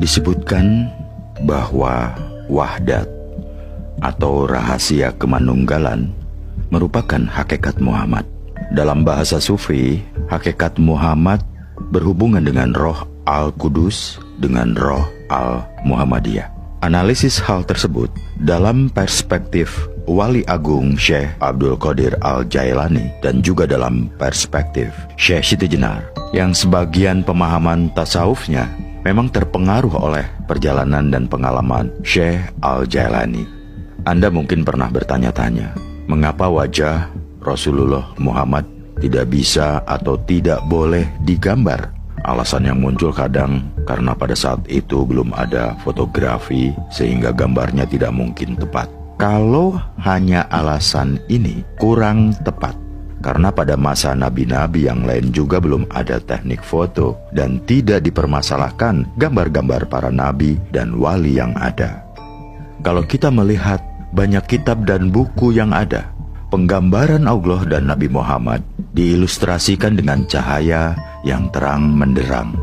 Disebutkan bahwa wahdat atau rahasia kemanunggalan merupakan hakikat Muhammad. Dalam bahasa Sufi, hakikat Muhammad berhubungan dengan roh Al-Qudus dengan roh Al-Muhammadiyah. Analisis hal tersebut dalam perspektif Wali Agung Syekh Abdul Qadir Al-Jailani dan juga dalam perspektif Syekh Siti Jenar, yang sebagian pemahaman tasawufnya memang terpengaruh oleh perjalanan dan pengalaman Syekh Al-Jailani. Anda mungkin pernah bertanya-tanya, mengapa wajah Rasulullah Muhammad tidak bisa atau tidak boleh digambar? Alasan yang muncul kadang karena pada saat itu belum ada fotografi sehingga gambarnya tidak mungkin tepat. Kalau hanya alasan ini kurang tepat, karena pada masa nabi-nabi yang lain juga belum ada teknik foto dan tidak dipermasalahkan gambar-gambar para nabi dan wali yang ada. Kalau kita melihat banyak kitab dan buku yang ada, penggambaran Allah dan Nabi Muhammad diilustrasikan dengan cahaya yang terang menderang.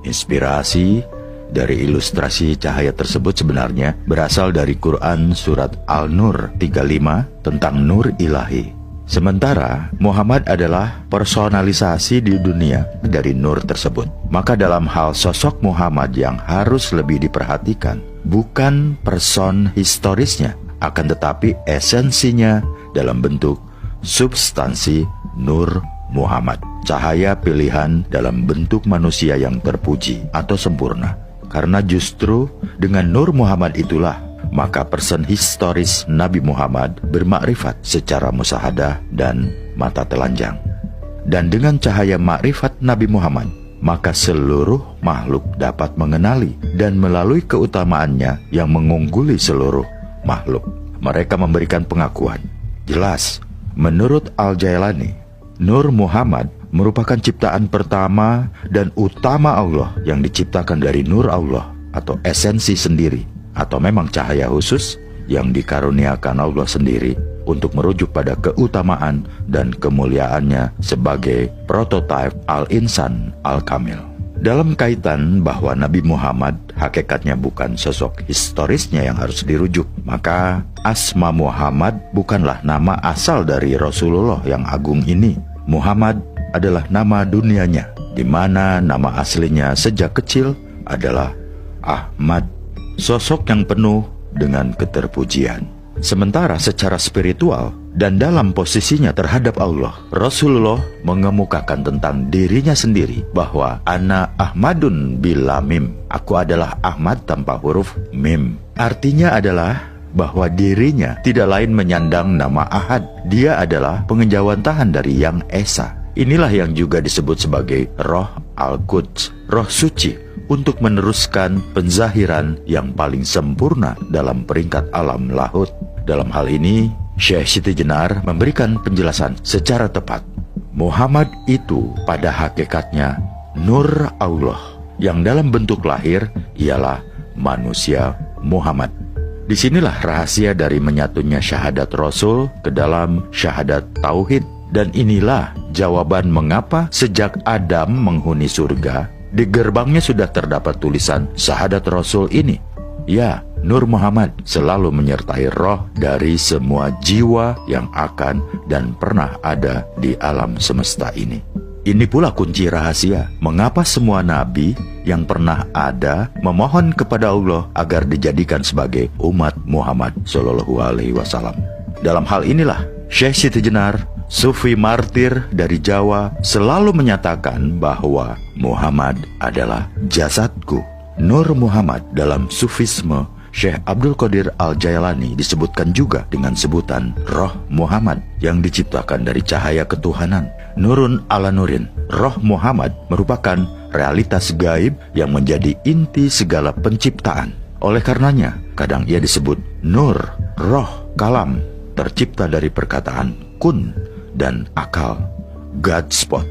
Inspirasi dari ilustrasi cahaya tersebut sebenarnya berasal dari Quran surat Al-Nur 35 tentang nur ilahi. Sementara Muhammad adalah personalisasi di dunia dari nur tersebut. Maka dalam hal sosok Muhammad yang harus lebih diperhatikan bukan person historisnya, akan tetapi esensinya dalam bentuk substansi nur Muhammad, cahaya pilihan dalam bentuk manusia yang terpuji atau sempurna. Karena justru dengan nur Muhammad itulah maka person historis Nabi Muhammad bermakrifat secara musyahadah dan mata telanjang. Dan dengan cahaya makrifat Nabi Muhammad, maka seluruh makhluk dapat mengenali dan melalui keutamaannya yang mengungguli seluruh makhluk, mereka memberikan pengakuan. Jelas, menurut Al-Jailani, Nur Muhammad merupakan ciptaan pertama dan utama Allah yang diciptakan dari nur Allah atau esensi sendiri, atau memang cahaya khusus yang dikaruniakan Allah sendiri untuk merujuk pada keutamaan dan kemuliaannya sebagai prototipe Al-Insan Al-Kamil. Dalam kaitan bahwa Nabi Muhammad hakikatnya bukan sosok historisnya yang harus dirujuk, maka Asma Muhammad bukanlah nama asal dari Rasulullah yang agung ini. Muhammad adalah nama dunianya, di mana nama aslinya sejak kecil adalah Ahmad, sosok yang penuh dengan keterpujian. Sementara secara spiritual dan dalam posisinya terhadap Allah, Rasulullah mengemukakan tentang dirinya sendiri bahwa Ana Ahmadun bila mim, aku adalah Ahmad tanpa huruf mim. Artinya adalah bahwa dirinya tidak lain menyandang nama Ahad. Dia adalah pengejawantahan dari Yang Esa. Inilah yang juga disebut sebagai Roh Al-Quds, roh suci, untuk meneruskan penzahiran yang paling sempurna dalam peringkat alam lahut. Dalam hal ini, Syekh Siti Jenar memberikan penjelasan secara tepat. Muhammad itu pada hakikatnya nur Allah, yang dalam bentuk lahir ialah manusia Muhammad. Disinilah rahasia dari menyatunya syahadat Rasul ke dalam syahadat Tauhid. Dan inilah jawaban mengapa sejak Adam menghuni surga, di gerbangnya sudah terdapat tulisan syahadat Rasul ini. Ya, Nur Muhammad selalu menyertai roh dari semua jiwa yang akan dan pernah ada di alam semesta ini. Ini pula kunci rahasia mengapa semua nabi yang pernah ada memohon kepada Allah agar dijadikan sebagai umat Muhammad Shallallahu Alaihi Wasallam. Dalam hal inilah Syekh Siti Jenar, Sufi martir dari Jawa, selalu menyatakan bahwa Muhammad adalah jasadku. Nur Muhammad dalam Sufisme Syekh Abdul Qadir Al-Jailani disebutkan juga dengan sebutan Roh Muhammad yang diciptakan dari cahaya ketuhanan. Nurun ala nurin, Roh Muhammad merupakan realitas gaib yang menjadi inti segala penciptaan. Oleh karenanya, kadang ia disebut Nur, Roh, Kalam, tercipta dari perkataan kun dan akal, God spot,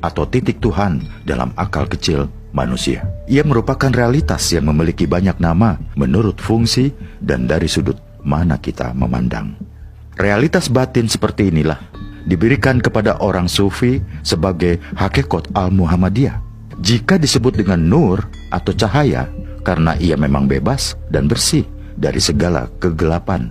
atau titik Tuhan dalam akal kecil manusia. Ia merupakan realitas yang memiliki banyak nama menurut fungsi dan dari sudut mana kita memandang. Realitas batin seperti inilah diberikan kepada orang sufi sebagai hakikat al-Muhammadiyah. Jika disebut dengan nur atau cahaya, karena ia memang bebas dan bersih dari segala kegelapan.